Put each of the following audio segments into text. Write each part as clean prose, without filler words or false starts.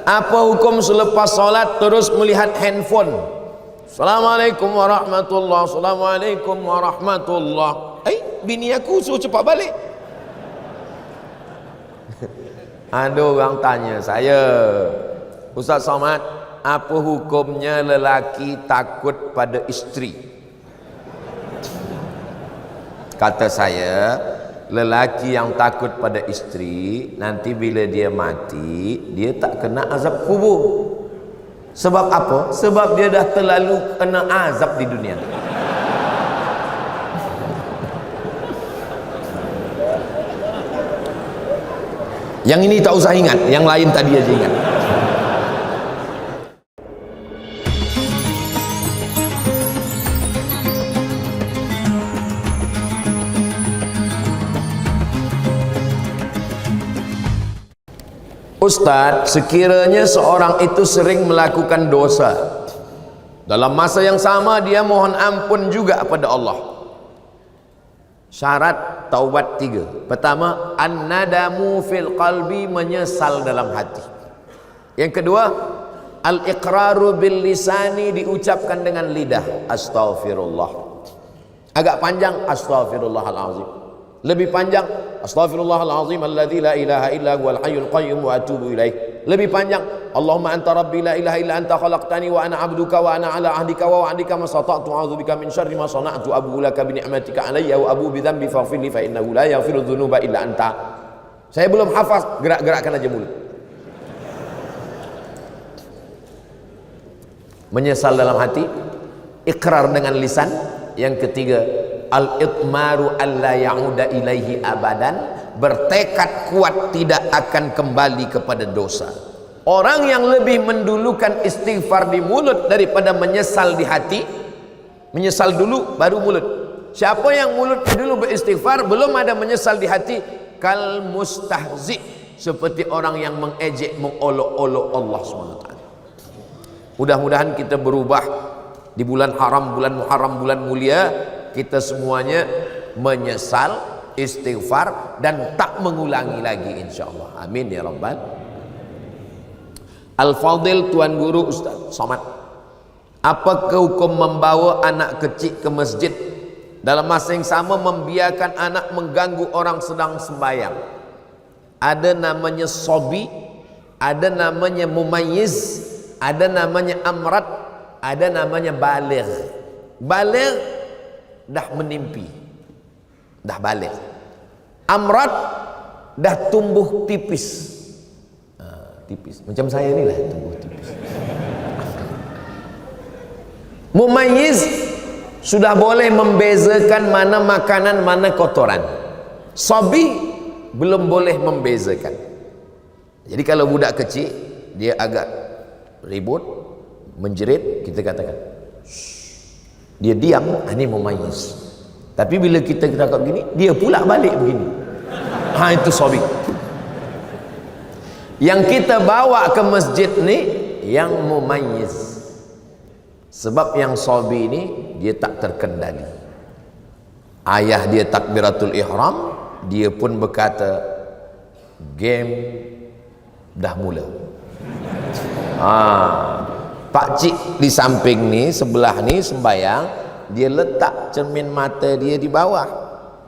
Apa hukum selepas solat terus melihat handphone? Assalamualaikum warahmatullahi, assalamualaikum warahmatullahi. Bini aku suruh cepat balik. Ada orang tanya saya, Ustaz Somad, apa hukumnya lelaki takut pada isteri? Kata saya, lelaki yang takut pada isteri, nanti bila dia mati, dia tak kena azab kubur. Sebab apa? Sebab dia dah terlalu kena azab di dunia. Yang ini tak usah ingat, yang lain tadi aja ingat. Ustaz, sekiranya seorang itu sering melakukan dosa, dalam masa yang sama dia mohon ampun juga kepada Allah. Syarat taubat 3. Pertama, an-nadamu fil qalbi, menyesal dalam hati. Yang kedua, al-iqraru bil lisani, diucapkan dengan lidah, astaghfirullah. Agak panjang, astaghfirullahalazim. Lebih panjang, astaghfirullahalazim alladzi la ilaha illa huwal hayyul qayyum wa atubu ilaih. Lebih panjang, Allahumma anta rabbi la ilaha illa anta khalaqtani wa ana 'abduka wa ana 'ala ahdika wa wa'dika mastata'tu a'udzubika min syarri ma sana'tu abu laka bi ni'matika 'alayya wa abu bi dzambi faghfir li fa innahu la yaghfiru dzunuba illa anta. Saya belum hafaz, gerak-gerakkan aja mulut. Menyesal dalam hati, ikrar dengan lisan. Yang ketiga, al-itmaru alla ya'uda ilaihi abadan, bertekad kuat tidak akan kembali kepada dosa. Orang yang lebih mendulukan istighfar di mulut daripada menyesal di hati, menyesal dulu baru mulut. Siapa yang mulut dulu beristighfar, belum ada menyesal di hati, kal mustahzi, seperti orang yang mengejek, mengolok-olok Allah SWT. Mudah-mudahan kita berubah di bulan haram, bulan Muharram, bulan mulia. Kita semuanya menyesal, istighfar, dan tak mengulangi lagi insyaAllah. Amin ya Rabbal. Al-Fadil, Tuan Guru Ustaz Somad, apakah hukum membawa anak kecil ke masjid dalam masa yang sama membiarkan anak mengganggu orang sedang sembahyang? Ada namanya sobi, ada namanya mumayyiz, ada namanya amrat, ada namanya baligh. Baligh dah menimpi, dah balik. Amrat dah tumbuh tipis, tipis macam saya ni lah, tumbuh tipis. Mumayyiz sudah boleh membezakan mana makanan, mana kotoran. Sabi belum boleh membezakan. Jadi kalau budak kecil dia agak ribut, menjerit, kita katakan dia diam, ini mumayyiz. Tapi bila kita cakap begini, dia pula balik begini, itu sabi. Yang kita bawa ke masjid ni yang mumayyiz. Sebab yang sabi ni dia tak terkendali. Ayah dia takbiratul ihram, dia pun berkata game dah mula. Pak cik di samping ni, sebelah ni sembayang, dia letak cermin mata dia di bawah.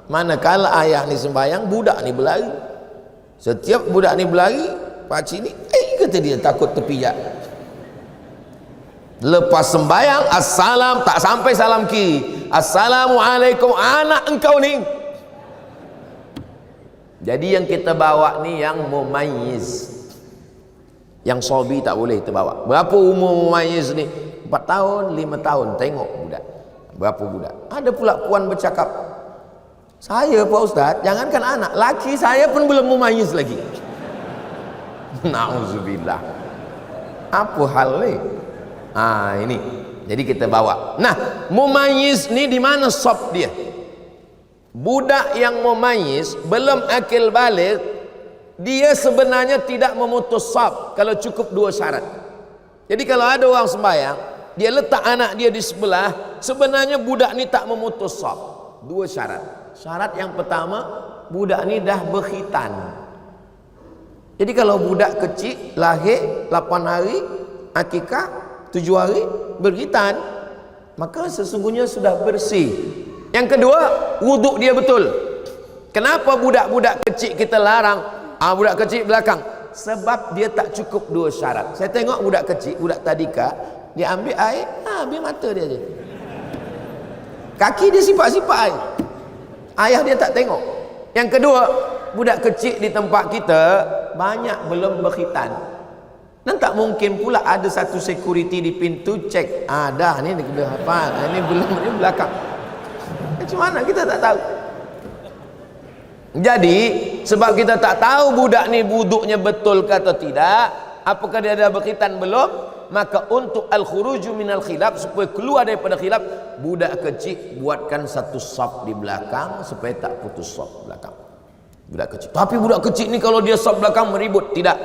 Manakala ayah ni sembayang, budak ni berlari. Setiap budak ni berlari, pak cik ni kata dia takut terpijak. Lepas sembayang, assalam, tak sampai salam kiri, assalamualaikum, anak engkau ni. Jadi yang kita bawa ni yang mumayyiz. Yang sobi tak boleh kita bawa. Berapa umur mumayyiz ni? 4 tahun, 5 tahun. Tengok budak, berapa budak. Ada pula puan bercakap, saya Pak Ustaz, jangankan anak, laki saya pun belum mumayyiz lagi. Na'udzubillah. Apa hal ni? Ini. Jadi kita bawa. Nah, mumayyiz ni di mana sop dia? Budak yang mumayyiz belum akil baligh, dia sebenarnya tidak memutus saf kalau cukup 2 syarat. Jadi kalau ada orang sembahyang, dia letak anak dia di sebelah, sebenarnya budak ni tak memutus saf. 2 syarat. Syarat yang pertama, budak ni dah berkhitan. Jadi kalau budak kecil lahir 8 hari, akikah 7 hari, berkhitan, maka sesungguhnya sudah bersih. Yang kedua, wuduk dia betul. Kenapa budak-budak kecil kita larang? Budak kecil belakang. Sebab dia tak cukup 2 syarat. Saya tengok budak kecil, budak tadika, dia ambil air, biar mata dia je. Kaki dia sipak-sipak air. Ayah dia tak tengok. Yang kedua, budak kecil di tempat kita banyak belum berkhitan. Dan tak mungkin pula ada satu security di pintu cek. Dah ni dia kena hafal. Ini belum, ni belakang. Macam mana kita tak tahu? Jadi sebab kita tak tahu budak ni wuduknya betul ke atau tidak, apakah dia ada berkhitan belum, maka untuk al-khuruju minal khilaf, supaya keluar daripada khilaf, budak kecil buatkan satu saf di belakang supaya tak putus saf belakang. Budak kecil. Tapi budak kecil ni kalau dia saf belakang meribut, tidak.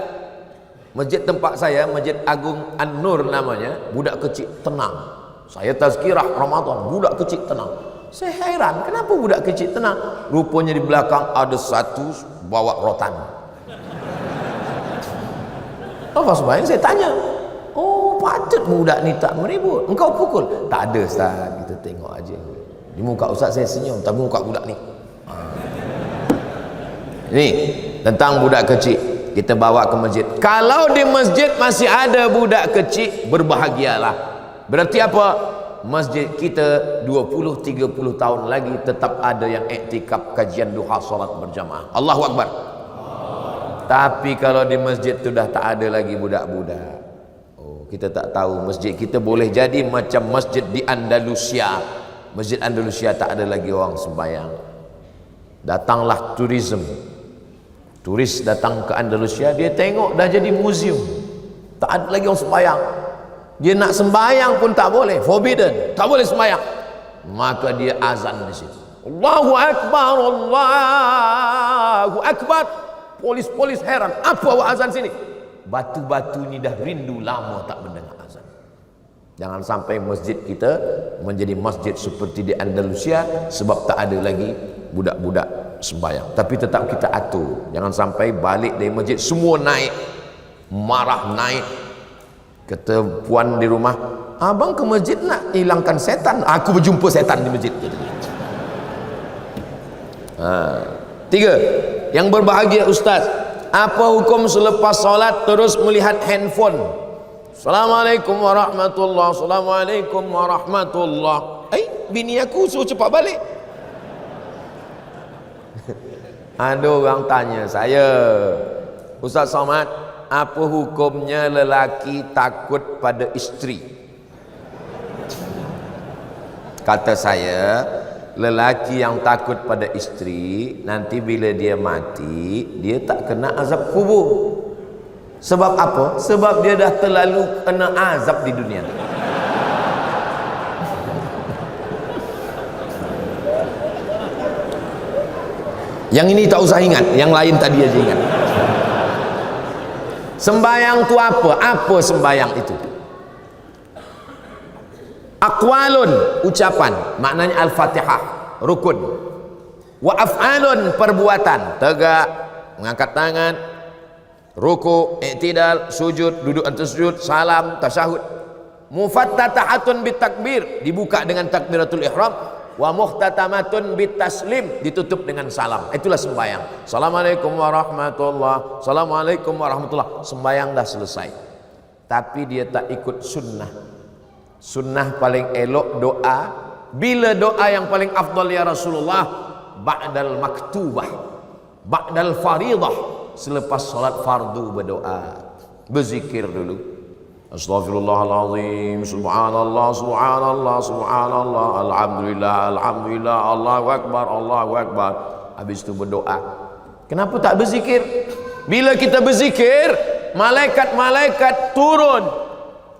Masjid tempat saya, Masjid Agung An-Nur namanya, budak kecil tenang. Saya tazkirah Ramadan, budak kecil tenang. Saya heran, kenapa budak kecil tenang? Rupanya di belakang ada satu bawa rotan. Apa sebabnya? Saya tanya. Patut budak ni tak meribut. Engkau pukul? Tak ada Ustaz, kita tengok aja. Di muka Ustaz saya senyum, tapi muka budak ni. Ini tentang budak kecil. Kita bawa ke masjid. Kalau di masjid masih ada budak kecil, berbahagialah. Berarti apa? Masjid kita 20-30 tahun lagi tetap ada yang iktikaf kajian duha salat berjamaah. Allahu Akbar. Tapi kalau di masjid tu dah tak ada lagi budak-budak, kita tak tahu. Masjid kita boleh jadi macam masjid di Andalusia. Masjid Andalusia tak ada lagi orang sembahyang. Datanglah turis datang ke Andalusia, dia tengok dah jadi museum, tak ada lagi orang sembahyang. Dia nak sembahyang pun tak boleh, forbidden, tak boleh sembahyang. Maka dia azan di situ, Allahu Akbar, Allahu Akbar. Polis-polis heran, apa awak azan sini? Batu-batu ni dah rindu lama tak mendengar azan. Jangan sampai masjid kita menjadi masjid seperti di Andalusia, sebab tak ada lagi budak-budak sembahyang. Tapi tetap kita atur, jangan sampai balik dari masjid semua naik, marah naik. Kata puan di rumah, abang ke masjid nak hilangkan setan, aku berjumpa setan di masjid. Tiga, yang berbahagia Ustaz, apa hukum selepas solat terus melihat handphone? Assalamualaikum warahmatullahi, Assalamualaikum warahmatullahi. Bini aku suruh cepat balik. Ada orang tanya saya, Ustaz Somad, apa hukumnya lelaki takut pada isteri? Kata saya, lelaki yang takut pada isteri, nanti bila dia mati, dia tak kena azab kubur. Sebab apa? Sebab dia dah terlalu kena azab di dunia. Yang ini tak usah ingat, yang lain tadi aja ingat. Sembayang tu apa? Apa sembayang itu? Aqwalun, ucapan, maknanya Al-Fatihah, rukun. Wa af'alun, perbuatan, tegak, mengangkat tangan, ruku, i'tidal, sujud, duduk antara sujud, salam, tasyahud. Mufattatahatun bitakbir, dibuka dengan takbiratul ihram. Wa muhtatamatun bitaslim, ditutup dengan salam. Itulah sembahyang. Assalamualaikum warahmatullahi, Assalamualaikum warahmatullahi. Sembahyang dah selesai. Tapi dia tak ikut sunnah. Sunnah paling elok doa. Bila doa yang paling afdal ya Rasulullah? Ba'dal maktubah, ba'dal faridah, selepas solat fardu berdoa, berzikir dulu. Astaghfirullahaladzim, subhanallah, subhanallah, subhanallah, alhamdulillah, alhamdulillah, Allahu Akbar, Allahu Akbar. Habis itu berdoa. Kenapa tak berzikir? Bila kita berzikir, malaikat-malaikat turun.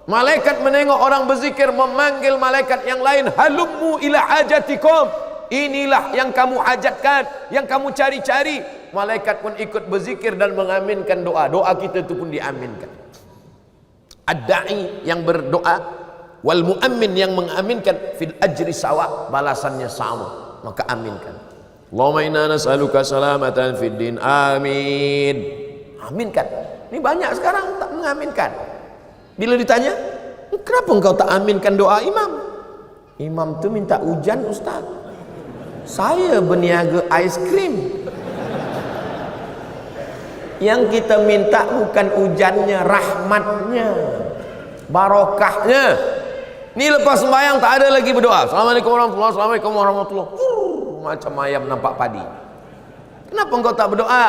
Malaikat menengok orang berzikir, memanggil malaikat yang lain, halummu ila hajatikum, inilah yang kamu hajatkan, yang kamu cari-cari. Malaikat pun ikut berzikir dan mengaminkan doa. Doa kita itu pun diaminkan. Ad-da'i yang berdoa, wal mu'ammin yang mengaminkan, fil ajri sawa, balasannya sama, maka aminkan. Allahumma inna nas'aluka salamatan fid din, amin. Aminkan. Ini banyak sekarang tak mengaminkan. Bila ditanya, kenapa engkau tak aminkan doa imam? Imam tu minta hujan ustaz. Saya berniaga ais krim. Yang kita minta bukan hujannya, rahmatnya, barokahnya. Ni lepas sembahyang tak ada lagi berdoa. Assalamualaikum warahmatullahi wabarakatuh. Assalamualaikum warahmatullahi wabarakatuh. Macam ayam nampak padi. Kenapa engkau tak berdoa?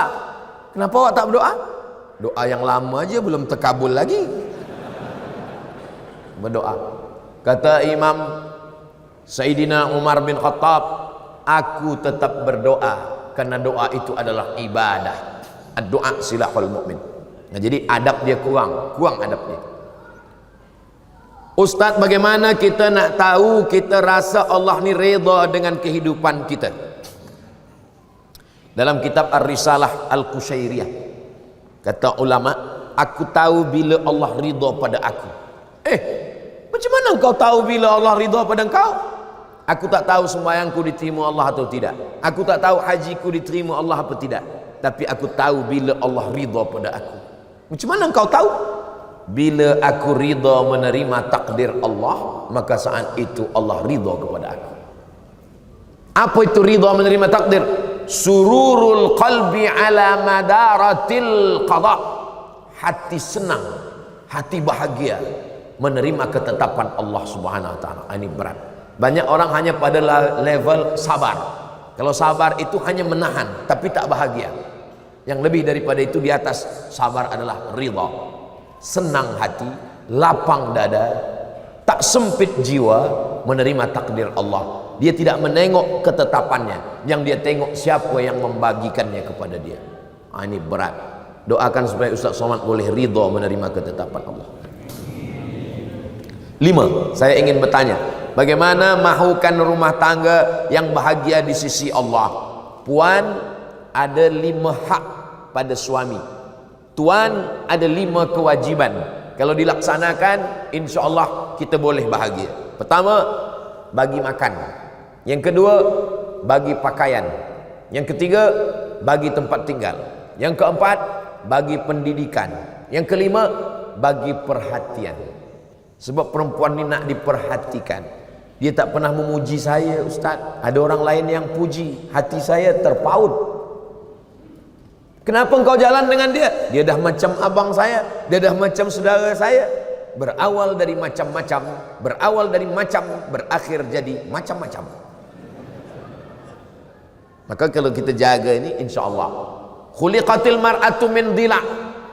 Kenapa awak tak berdoa? Doa yang lama aja belum terkabul lagi. Berdoa. Kata Imam Sayyidina Umar bin Khattab, aku tetap berdoa karena doa itu adalah ibadah. Doa silahul mu'min. Nah, jadi adab dia kurang adab dia. Ustaz, bagaimana kita nak tahu kita rasa Allah ni redha dengan kehidupan kita? Dalam kitab Ar-Risalah Al-Qushairiyah kata ulama, aku tahu bila Allah ridha pada aku. Macam mana engkau tahu bila Allah ridha pada engkau? Aku tak tahu sembahyangku diterima Allah atau tidak. Aku tak tahu hajiku diterima Allah atau tidak. Tapi aku tahu bila Allah ridha pada aku. Macam mana engkau tahu? Bila aku ridha menerima takdir Allah, maka saat itu Allah ridha kepada aku. Apa itu ridha menerima takdir? Sururul qalbi ala madaratil qada. Hati senang, hati bahagia menerima ketetapan Allah Subhanahu wa taala. Ini berat. Banyak orang hanya pada level sabar. Kalau sabar itu hanya menahan tapi tak bahagia. Yang lebih daripada itu di atas sabar adalah ridha. Senang hati, lapang dada, tak sempit jiwa menerima takdir Allah. Dia tidak menengok ketetapannya, yang dia tengok siapa yang membagikannya kepada dia. Ini berat. Doakan supaya Ustaz Somad boleh ridha menerima ketetapan Allah. 5. Saya ingin bertanya, bagaimana mahukan rumah tangga yang bahagia di sisi Allah? Puan, ada 5 hak pada suami. Tuan, ada 5 kewajiban. Kalau dilaksanakan, insya Allah kita boleh bahagia. Pertama, bagi makan. Yang kedua, bagi pakaian. Yang ketiga, bagi tempat tinggal. Yang keempat, bagi pendidikan. Yang kelima, bagi perhatian. Sebab perempuan ni nak diperhatikan. Dia tak pernah memuji saya, Ustaz. Ada orang lain yang puji, hati saya terpaut. Kenapa engkau jalan dengan dia? Dia dah macam abang saya, dia dah macam saudara saya. Berawal dari macam-macam, berawal dari macam, berakhir jadi macam-macam. Maka kalau kita jaga ini, insya Allah. Khuliqatil mar'atu min dhila'.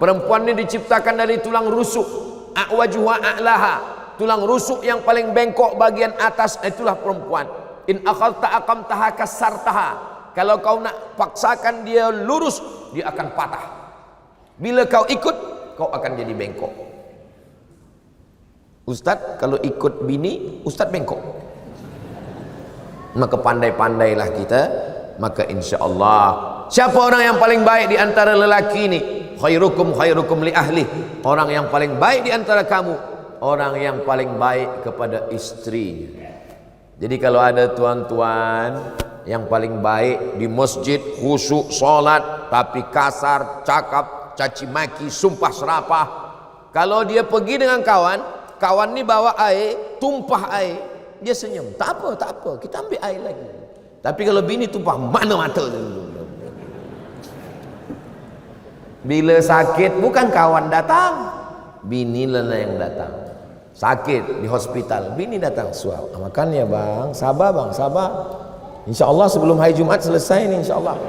Perempuan ini diciptakan dari tulang rusuk. A'wajuha a'laha. Tulang rusuk yang paling bengkok bagian atas, itulah perempuan. In akhadta aqamtaha kasartaha. Kalau kau nak paksakan dia lurus, dia akan patah. Bila kau ikut, kau akan jadi bengkok. Ustaz, kalau ikut bini, Ustaz bengkok. Maka pandai-pandailah kita. Maka insya Allah, siapa orang yang paling baik di antara lelaki ini? Khairukum khairukum li ahli. Orang yang paling baik di antara kamu, orang yang paling baik kepada istrinya. Jadi kalau ada tuan-tuan yang paling baik di masjid, khusyuk solat, tapi kasar, cakap, caci maki, sumpah serapah. Kalau dia pergi dengan kawan, kawan ni bawa air, tumpah air, dia senyum. Tak apa, kita ambil air lagi. Tapi kalau bini tumpah, mana mata dulu. Bila sakit, bukan kawan datang, bini lah yang datang. Sakit di hospital, bini datang, suap. Makan ya bang, sabar bang, sabar. Insya Allah sebelum hari Jumat selesai ni, insya Allah.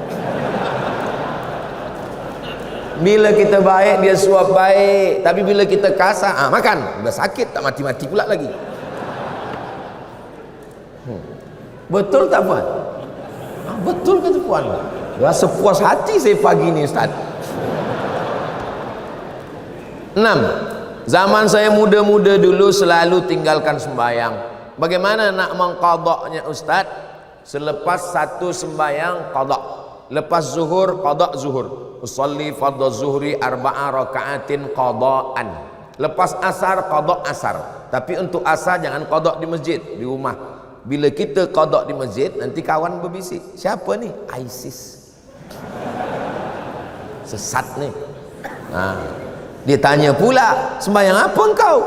Bila kita baik, dia suap baik. Tapi bila kita kasar, makan. Udah sakit, tak mati-mati pula lagi. Betul tak puan? Betul kata puan. Rasa puas hati saya pagi ni Ustaz. 6. Zaman saya muda-muda dulu selalu tinggalkan sembahyang. Bagaimana nak mengqadaknya Ustaz? Selepas satu sembahyang qadak. Lepas zuhur qadak zuhur. Usalli fardhu zuhri 4 rakaatin qadaan. Lepas asar qadak asar. Tapi untuk asar jangan qadak di masjid, di rumah. Bila kita qadak di masjid, nanti kawan berbisik, siapa ni? ISIS. Sesat ni. Ha. Dia tanya pula, sembahyang apa engkau?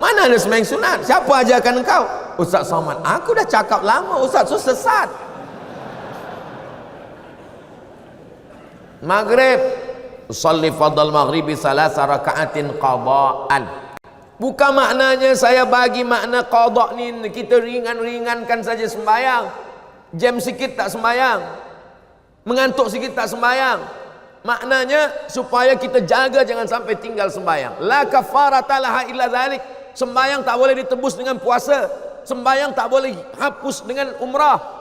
Mana ada sembahyang sunat? Siapa ajarkan engkau? Ustaz Somad. Aku dah cakap lama, Ustaz tu sesat. Maghrib, usalli fadal maghribi salasa raka'atin qada'an. Bukan maknanya saya bagi makna qada' ni kita ringan-ringankan saja sembahyang. Jam sikit tak sembahyang, mengantuk sikit tak sembahyang. Maknanya supaya kita jaga jangan sampai tinggal sembahyang. La kafarata laha illa dzalik. Sembahyang tak boleh ditebus dengan puasa, sembahyang tak boleh hapus dengan umrah.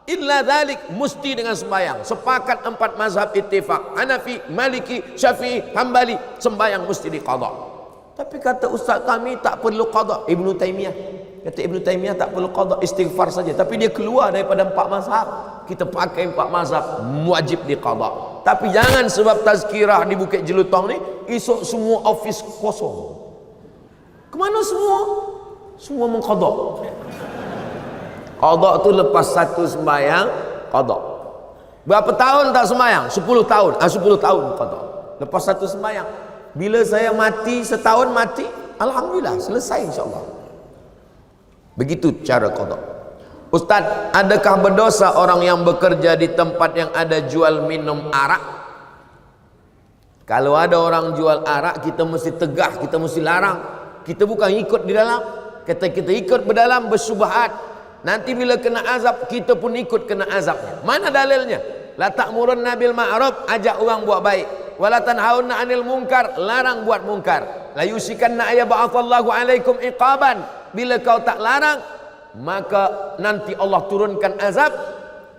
Illa dzalik, mesti dengan sembahyang. Sepakat 4 mazhab ittifaq, Hanafi, Maliki, Syafi'i, Hambali, sembahyang mesti diqada. Tapi kata ustaz kami tak perlu qada. Ibnu Taimiyah kata, Ibnu Taimiyah tak perlu qada, istighfar saja. Tapi dia keluar daripada 4 mazhab. Kita pakai 4 mazhab, wajib diqada. Tapi jangan sebab tazkirah di Bukit Jelutong ni esok semua office kosong. Kemana semua? Semua mengqada. Qada tu lepas satu sembahyang qada. Berapa tahun tak sembahyang? 10 tahun. 10 tahun qada. Lepas satu sembahyang. Bila saya mati setahun mati, alhamdulillah selesai insya-Allah. Begitu cara qada. Ustaz, adakah berdosa orang yang bekerja di tempat yang ada jual minum arak? Kalau ada orang jual arak, kita mesti tegah, kita mesti larang. Kita bukan ikut di dalam. Kata kita ikut berdalam bersyubhat. Nanti bila kena azab, kita pun ikut kena azabnya. Mana dalilnya? La ta'murunna bil ma'ruf, ajak orang buat baik. Wala tanhauna 'anil munkar, larang buat munkar. La yusikanna ayyab'atsallahu 'alaikum iqaban. Bila kau tak larang, maka nanti Allah turunkan azab,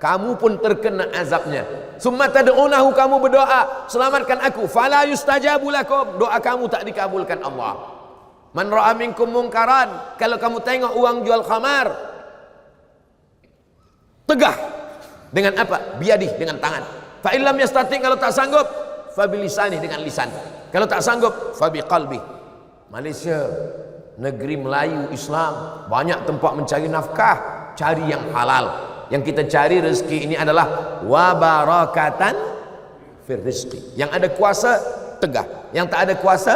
kamu pun terkena azabnya. Summa tad'unahu, kamu berdoa, selamatkan aku, fala yustajabu lakum, doa kamu tak dikabulkan Allah. Man ra'a minkum munkaran, kalau kamu tengok orang jual khamar, tegah dengan apa? Biadih, dengan tangan. Fa illam yastati, kalau tak sanggup, fa bilisani, dengan lisan. Kalau tak sanggup, fa biqalbi. Malaysia negeri Melayu Islam, banyak tempat mencari nafkah, cari yang halal. Yang kita cari rezeki ini adalah wa barakatan fir rizqi. Yang ada kuasa tegah, yang tak ada kuasa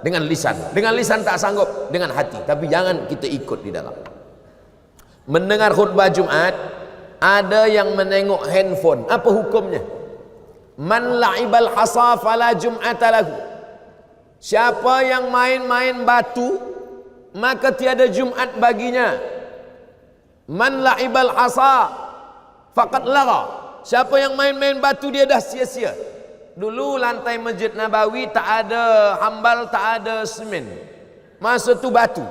dengan lisan. Dengan lisan tak sanggup, dengan hati. Tapi jangan kita ikut di dalam. Mendengar khutbah Jumat, ada yang menengok handphone. Apa hukumnya? Man la'ibal hasa fala jum'ata lahu. Siapa yang main-main batu, maka tiada Jumat baginya. Man la'ibal hasa faqad lagha. Siapa yang main-main batu, dia dah sia-sia. Dulu lantai Masjid Nabawi tak ada hambal, tak ada semen. Masa tu batu.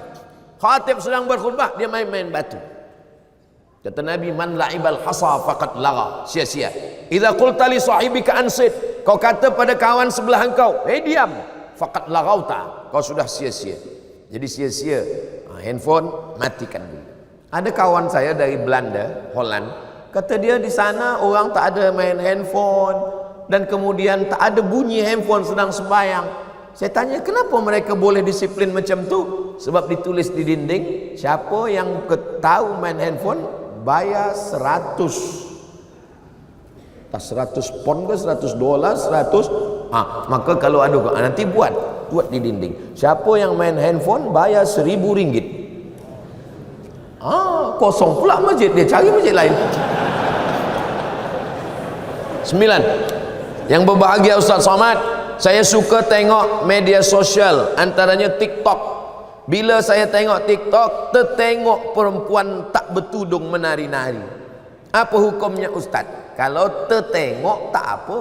Khatib sedang berkhutbah, dia main-main batu. Kata Nabi, man la'ibal hasa faqad lagha, sia-sia. Idza qulta li sahibika ansit, kau kata pada kawan sebelah engkau, diam, faqad laghauta, kau sudah sia-sia. Jadi sia-sia. Handphone matikan dulu. Ada kawan saya dari Belanda, Holland, kata dia di sana orang tak ada main handphone, dan kemudian tak ada bunyi handphone sedang sembahyang. Saya tanya, kenapa mereka boleh disiplin macam tu? Sebab ditulis di dinding, siapa yang tahu main handphone bayar 100 pon ke, $100, 100. Maka kalau ada, nanti buat di dinding, siapa yang main handphone bayar RM1,000. Kosong pula masjid, dia cari masjid lain. 9. Yang berbahagia Ustaz Somad, saya suka tengok media sosial, antaranya TikTok. Bila saya tengok TikTok, tertengok perempuan tak bertudung menari-nari. Apa hukumnya Ustaz? Kalau tertengok tak apa,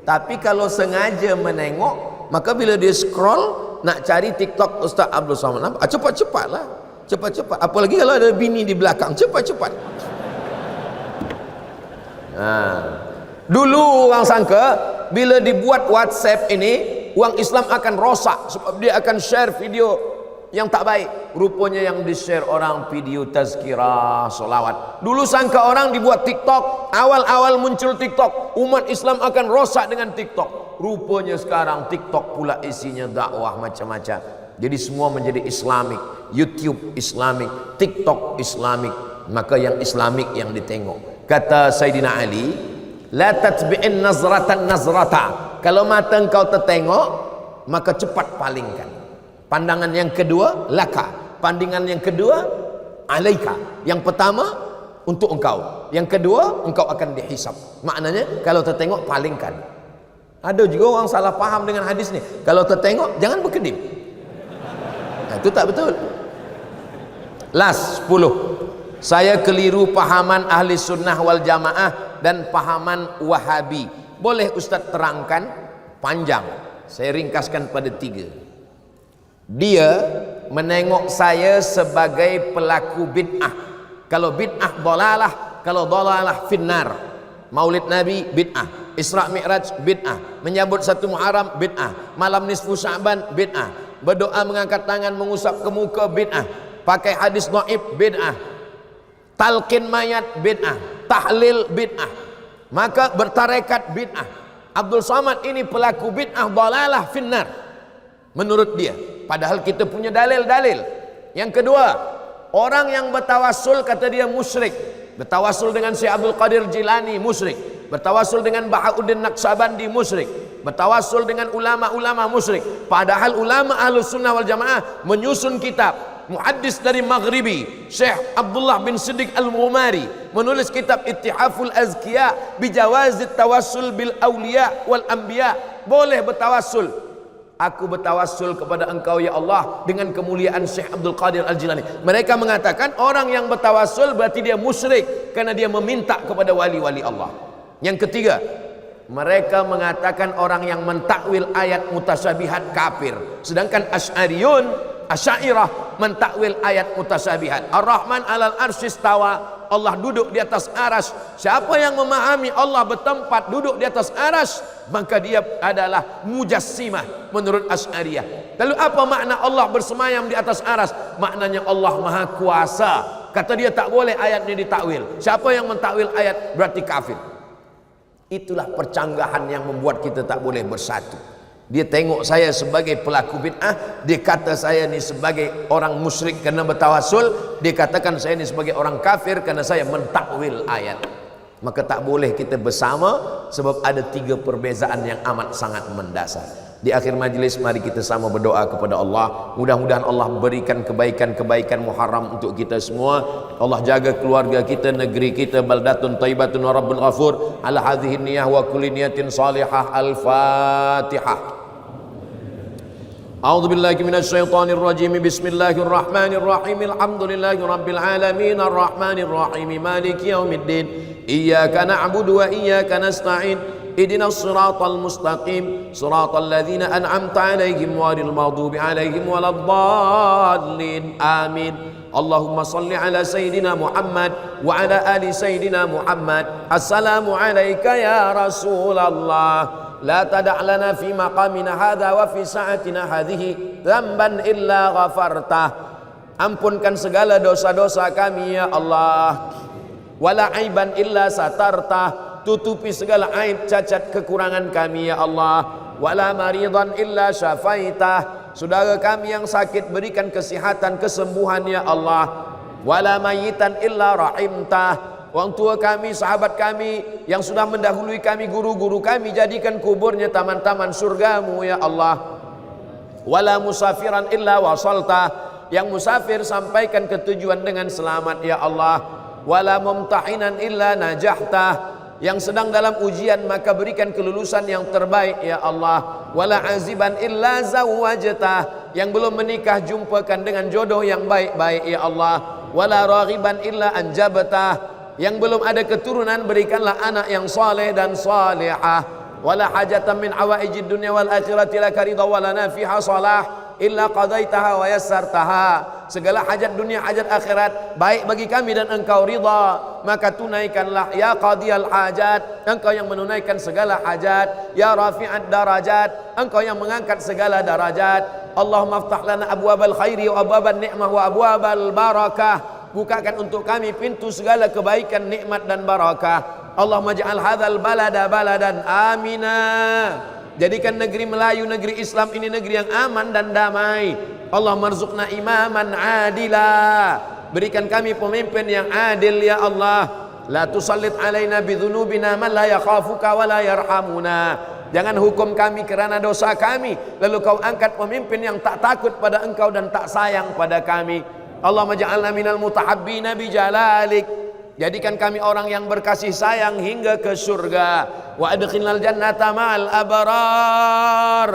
tapi kalau sengaja menengok, maka bila dia scroll nak cari TikTok Ustaz Abdul Somad, cepat-cepatlah, cepat-cepat. Apalagi kalau ada bini di belakang, cepat-cepat. Dulu orang sangka bila dibuat WhatsApp ini, orang Islam akan rosak sebab dia akan share video yang tak baik. Rupanya yang di-share orang video tazkirah, solawat. Dulu sangka orang dibuat TikTok, awal-awal muncul TikTok, umat Islam akan rosak dengan TikTok. Rupanya sekarang TikTok pula isinya dakwah macam-macam. Jadi semua menjadi Islamik. YouTube Islamik, TikTok Islamik. Maka yang Islamik yang ditengok. Kata Sayyidina Ali, la tatbi'in nazratan nazrata. Kalau mata engkau tertengok, maka cepat palingkan. Pandangan yang kedua, laka. Pandangan yang kedua, alaika. Yang pertama, untuk engkau. Yang kedua, engkau akan dihisab. Maknanya, kalau tertengok, palingkan. Ada juga orang salah paham dengan hadis ni. Kalau tertengok, jangan berkedip. Nah, itu tak betul. Last 10. Saya keliru pahaman ahli sunnah wal jamaah dan pahaman wahabi. Boleh Ustaz terangkan? Panjang. Saya ringkaskan pada 3. Dia menengok saya sebagai pelaku bid'ah. Kalau bid'ah dalalah, kalau dalalah finnar. Maulid Nabi bid'ah, Isra Mi'raj bid'ah, menyambut 1 Muharram bid'ah, malam nisfu Sya'ban bid'ah, berdoa mengangkat tangan mengusap ke muka bid'ah, pakai hadis dhaif bid'ah, talqin mayat bid'ah, tahlil bid'ah, maka bertarekat bid'ah. Abdul Somad ini pelaku bid'ah dalalah finnar menurut dia, padahal kita punya dalil-dalil. Yang kedua, orang yang bertawassul kata dia musyrik. Bertawassul dengan Syekh Abdul Qadir Jilani musyrik. Bertawassul dengan Bahauddin Naqsyabandi musyrik. Bertawassul dengan ulama-ulama musyrik. Padahal ulama Ahlus Sunnah wal Jamaah menyusun kitab. Muhaddis dari Maghribi Syekh Abdullah bin Siddiq Al-Ghumari menulis kitab Ittihaful Azkiya bijawazit tawassul bil awliya wal anbiya. Boleh bertawassul. Aku bertawassul kepada engkau ya Allah dengan kemuliaan Syekh Abdul Qadir Al-Jilani. Mereka mengatakan orang yang bertawassul berarti dia musyrik karena dia meminta kepada wali-wali Allah. Yang ketiga, mereka mengatakan orang yang mentakwil ayat mutasyabihat kafir. Sedangkan Asy'ariyah mentakwil ayat mutasyabihat. Ar-Rahman 'alal arsy istawa. Allah duduk di atas aras. Siapa yang memahami Allah bertempat duduk di atas aras, maka dia adalah mujassimah menurut Asy'ariyah. Lalu apa makna Allah bersemayam di atas aras? Maknanya Allah Maha Kuasa. Kata dia tak boleh ayat ini ditakwil. Siapa yang mentakwil ayat berarti kafir. Itulah percanggahan yang membuat kita tak boleh bersatu. Dia tengok saya sebagai pelaku bid'ah, dia kata saya ni sebagai orang musyrik kerana bertawassul, dia katakan saya ni sebagai orang kafir kerana saya mentakwil ayat. Maka tak boleh kita bersama sebab ada 3 perbezaan yang amat sangat mendasar. Di akhir majlis mari kita sama berdoa kepada Allah. Mudah-mudahan Allah berikan kebaikan-kebaikan Muharram untuk kita semua. Allah jaga keluarga kita, negeri kita, baldatun thayyibatun wa rabbul ghafur. Ala hadhihi niyyah wa kulli niyatin salihah. Al-Fatihah. A'udzu billahi minasy syaithanir rajim. Bismillahirrahmanirrahim. Alhamdulillahi rabbil alamin arrahmanir rahim maliki yaumiddin. Iyyaka na'budu wa iyyaka nasta'in. Ihdinas siratal mustaqim siratal ladzina an'amta 'alaihim ghairil maghdubi 'alaihim waladdallin. Amin. Allahumma salli ala sayyidina Muhammad wa ala ali sayyidina Muhammad. Assalamu alayka ya Rasulullah. La tada' lana fi maqamina hadha wa fi sa'atina hadhihi dhanban illa ghafartah. Ampunkan segala dosa-dosa kami ya Allah. Wala aiban illa satartah. Tutupi segala aib cacat kekurangan kami ya Allah. Wala maridan illa syafaitah. Saudara kami yang sakit berikan kesihatan, kesembuhan ya Allah. Wala mayitan illa rahimtah. Orang tua kami, sahabat kami yang sudah mendahului kami, guru-guru kami, jadikan kuburnya taman-taman surgamu ya Allah. Wala musafiran illa wasaltah. Yang musafir sampaikan ke tujuan dengan selamat ya Allah. Wala mumtahinan illa najahtah. Yang sedang dalam ujian maka berikan kelulusan yang terbaik ya Allah. Wala aziban illa zawwajtah. Yang belum menikah jumpakan dengan jodoh yang baik-baik ya Allah. Wala raghiban illa anjabtah. Yang belum ada keturunan berikanlah anak yang saleh dan salihah. Wala hajatan min hawaijid dunya wal akhirati laka ridha walana fiha salah illa qadaitaha wa yassartaha. Segala hajat dunia, hajat akhirat baik bagi kami dan engkau ridha, maka tunaikanlah ya qadiyal hajat. Engkau yang menunaikan segala hajat. Ya rafi'ad darajat, engkau yang mengangkat segala darajat. Allahumma aftah lana abwabal khairi wa abwaban ni'mah wa abwabal barakah. Bukakan untuk kami pintu segala kebaikan, nikmat dan barakah. Allahumma ja'al hadzal balada baladan amina. Jadikan negeri Melayu, negeri Islam ini negeri yang aman dan damai. Allah marzuqna imaman adila. Berikan kami pemimpin yang adil ya Allah. La tusallit alaina bidhunubina man la yakhafuka wa la yarhamuna. Jangan hukum kami kerana dosa kami, lalu kau angkat pemimpin yang tak takut pada engkau dan tak sayang pada kami. Allahumma ja'alna minal mutahabbina bijalalik. Jadikan kami orang yang berkasih sayang hingga ke surga. Wa adkhilnal jannata ma'al abrar.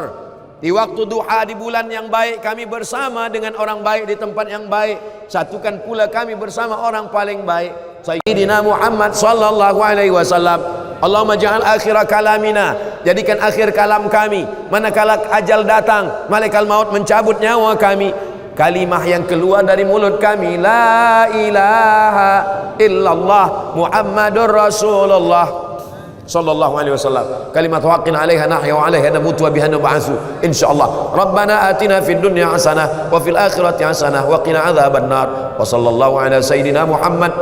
Di waktu duha di bulan yang baik kami bersama dengan orang baik di tempat yang baik. Satukan pula kami bersama orang paling baik. Sayyidina Muhammad sallallahu alaihi wasallam. Allahumma ja'al akhira kalamina, jadikan akhir kalam kami manakala ajal datang, malaikat maut mencabut nyawa kami, kalimah yang keluar dari mulut kami, la ilaha illallah Muhammadur Rasulullah sallallahu alaihi wasallam, kalimat haqqin 'alaiha nahya wa 'alaiha namutu wa biha nub'atsu insyaallah. Rabbana atina fid dunya hasanah wa fil akhirati hasanah wa qina adzabannar. Wa sallallahu ala sayyidina Muhammad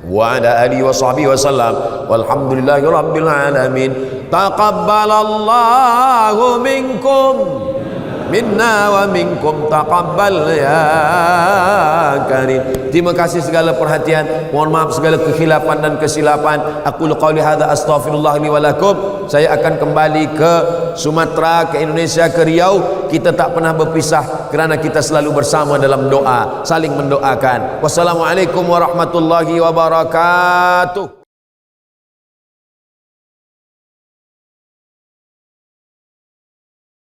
wa ala alihi wa sahbihi wa sallam walhamdulillahi rabbil alamin. Taqabbalallahu minkum minna wa minkum taqabbal ya karim. Terima kasih segala perhatian, mohon maaf segala kekhilafan dan kesilapan. Aku qouli hadza astaghfirullah li wa lakum. Saya akan kembali ke Sumatera, ke Indonesia, ke Riau. Kita tak pernah berpisah kerana kita selalu bersama dalam doa, saling mendoakan. Wassalamualaikum warahmatullahi wabarakatuh.